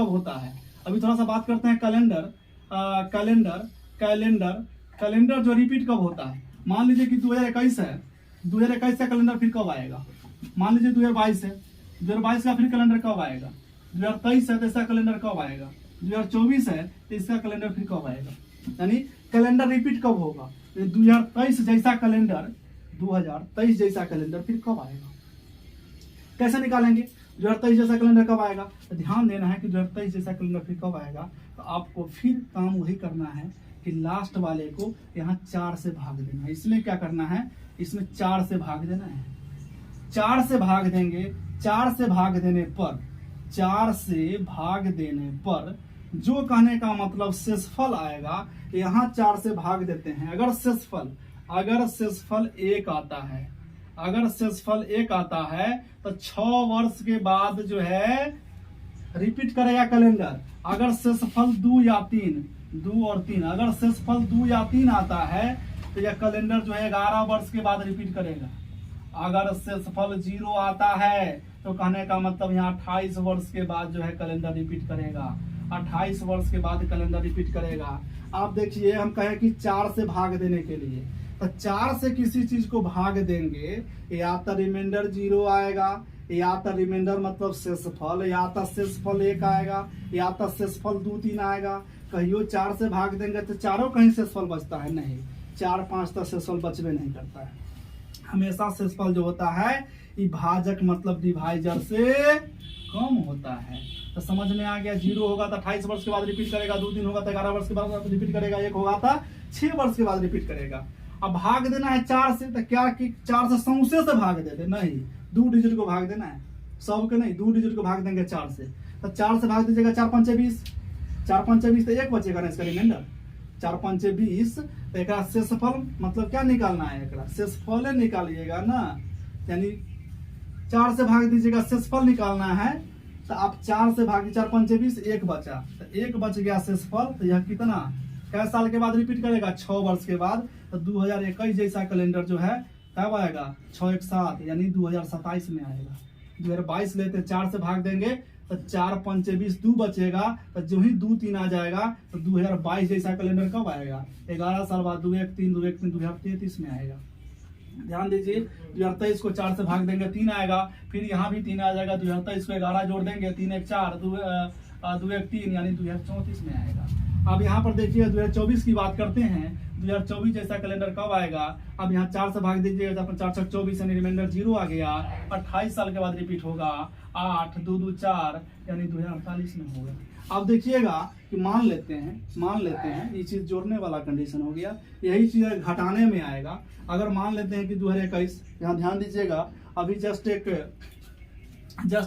कब होता है। अभी थोड़ा सा बात करते हैं कैलेंडर। कैलेंडर जो रिपीट कब होता है। मान लीजिए कि 2021 है, 2021 का कैलेंडर फिर कब आएगा। मान लीजिए 2022 है, 2022 का फिर कैलेंडर कब आएगा। 2023 है तो इसका कैलेंडर कब आएगा। 2024 है तो इसका कैलेंडर फिर कब आएगा। यानी कैलेंडर रिपीट कब होगा। 2023 जैसा कैलेंडर, 2023 जैसा कैलेंडर फिर कब आएगा। कैसे निकालेंगे 2023 जैसा कैलेंडर कब आएगा। तो ध्यान देना है कि 2023 जैसा कैलेंडर फिर कब आएगा। तो आपको फिर काम वही करना है कि लास्ट वाले को यहाँ 4 से भाग देना है। इसमें क्या करना है, इसमें 4 से भाग देना है। 4 से भाग देंगे, 4 से भाग देने पर, 4 से भाग देने पर जो कहने का मतलब शेषफल आएगा, यहाँ 4 से भाग देते हैं। अगर शेषफल 1 आता है, अगर शेषफल 1 आता है तो 6 वर्ष के बाद जो है रिपीट करेगा कैलेंडर। अगर शेषफल 2 या 3, 2 और 3, अगर शेषफल 2 या 3 आता है तो यह कैलेंडर जो है 11 वर्ष के बाद रिपीट करेगा। अगर शेषफल 0 आता है तो कहने का मतलब यहाँ 28 वर्ष के बाद जो है कैलेंडर रिपीट करेगा। 28 वर्ष के बाद कैलेंडर रिपीट करेगा। आप देखिए, हम कहें कि 4 से भाग देने के लिए, तो 4 से किसी चीज को भाग देंगे, या तो रिमाइंडर 0 आएगा, या तो रिमाइंडर मतलब शेषफल, या तो शेषफल 1 आएगा, या तो शेषफल 2, 3 आएगा। कहियो 4 से भाग देंगे तो चारों कहीं शेषफल बचता है, नहीं। 4, 5 तो शेषफल बचबे नहीं करता है। हमेशा शेषफल जो होता है ये भाजक मतलब डिवाइजर से कम होता है। तो समझ में आ गया। 0 होगा तो 28 वर्ष के बाद रिपीट करेगा, 2 दिन होगा तो 11 वर्ष के बाद रिपीट करेगा, 1 होगा तो 6 वर्ष के बाद रिपीट करेगा। अब भाग देना है 4 से, तो क्या कि 4 से सौंसे से भाग देते, नहीं 2 डिजिट को भाग देना है, सबके नहीं 2 डिजिट को भाग देंगे 4 से। तो 4 से भाग दीजिएगा, 4 5 20, 4 5 20 तो 1 बचेगा ना इसका रिमाइंडर। 4 5 20 तो एक शेषफल मतलब क्या निकालना है, एक शेषफल निकालिएगा ना। यानी 4 से भाग दीजिएगा, शेषफल निकालना है। तो आप 4 से भागी, 4 5 20, 1 बचा, तो 1 बच गया शेषफल। तो यह कितना कै साल के बाद रिपीट करेगा, 6 वर्ष के बाद। तो 2021 जैसा कैलेंडर जो है कब आएगा, 6 1 7 यानी 2027 में आएगा। 2022 लेते 4 से भाग देंगे तो 4 5 20 2 बचेगा। तो जो ही 2 3 आ जाएगा तो 2022 जैसा कैलेंडर कब आएगा, 11 साल बाद 2 1 3 2 1 3 2033 में आएगा। ध्यान दीजिए, 2023 को 4 से भाग देंगे 3 आएगा, फिर यहाँ भी 3 आ जाएगा। 2023 को 11 जोड़ देंगे, 3 1 4 2 1 3 यानी 2034 में आएगा। अब यहाँ पर देखिए 2024 की बात करते हैं। 2024 जैसा कैलेंडर कब आएगा। अब यहाँ 4 से भाग दीजिएगा तो 4 6 24 यानी रिमाइंडर 0 आ गया। 28 साल के बाद रिपीट होगा, 8 2 2 4 यानी 2048 में होगा। अब देखिएगा कि मान लेते हैं ये चीज जोड़ने वाला कंडीशन हो गया, यही चीज घटाने में आएगा। अगर मान लेते हैं कि 2021, यहाँ ध्यान दीजिएगा, अभी जस्ट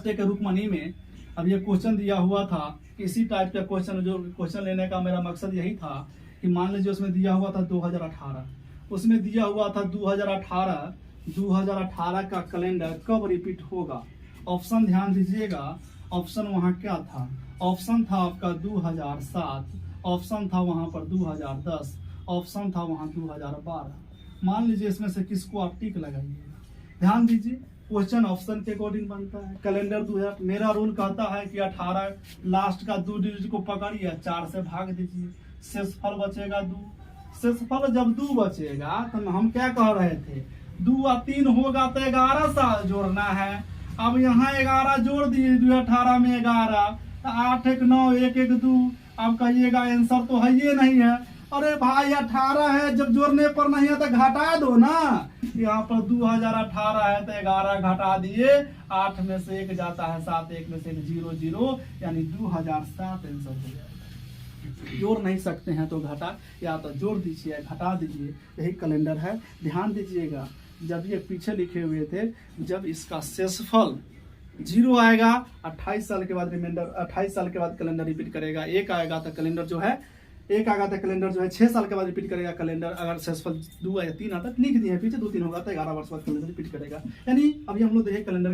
एक रुकमनी में अब ये क्वेश्चन दिया हुआ था। इसी टाइप का क्वेश्चन, जो क्वेश्चन लेने का मेरा मकसद यही था कि मान लीजिए उसमें दिया हुआ था 2018, उसमें दिया हुआ था 2018 का कैलेंडर कब रिपीट होगा। ऑप्शन ध्यान दीजिएगा, ऑप्शन वहां क्या था, ऑप्शन था आपका 2007, ऑप्शन था वहां पर 2010, ऑप्शन था वहां 2012। मान लीजिए इसमें से किसको आप टिक लगाइएगा। ध्यान दीजिए, क्वेश्चन ऑप्शन के अकॉर्डिंग बनता है। कैलेंडर 2000, मेरा रूल कहता है कि 18 लास्ट का 2 डिजिट को पकड़िए, 4 से भाग दीजिए, शेषफल बचेगा 2। शेषफल जब 2 बचेगा तो हम क्या कह रहे थे, 2 और 3 होगा तो 11 साल जोड़ना है। अब यहाँ 11 जोड़ दिए, 2018 में 11, 8 1 9 1 1 2। अब कहिएगा आंसर तो है ये नहीं है। अरे भाई 18 है, जब जोड़ने पर नहीं है तो घटा दो ना। यहाँ पर 2018 है तो 11 घटा दिए, 8 में से 1 जाता है 7, 1 में से 1 0 0 यानी 2007 आंसर हो जाएगा। जोड़ नहीं सकते हैं तो घटा, या तो जोड़ दीजिए घटा दीजिए, यही कैलेंडर है। ध्यान दीजिएगा, जब ये पीछे लिखे हुए थे, जब इसका शेषफल 0 आएगा, 28 साल के बाद रिमाइंडर, 28 साल के बाद कैलेंडर रिपीट करेगा। 1 आएगा तो कैलेंडर जो है 6 साल के बाद रिपीट करेगा कैलेंडर। अगर शेषफल 2 या 3 आता लिख दिए, पीछे 2 3 होगा तो 11 वर्ष बाद कैलेंडर रिपीट करेगा। यानी अभी हम लोग देखे कैलेंडर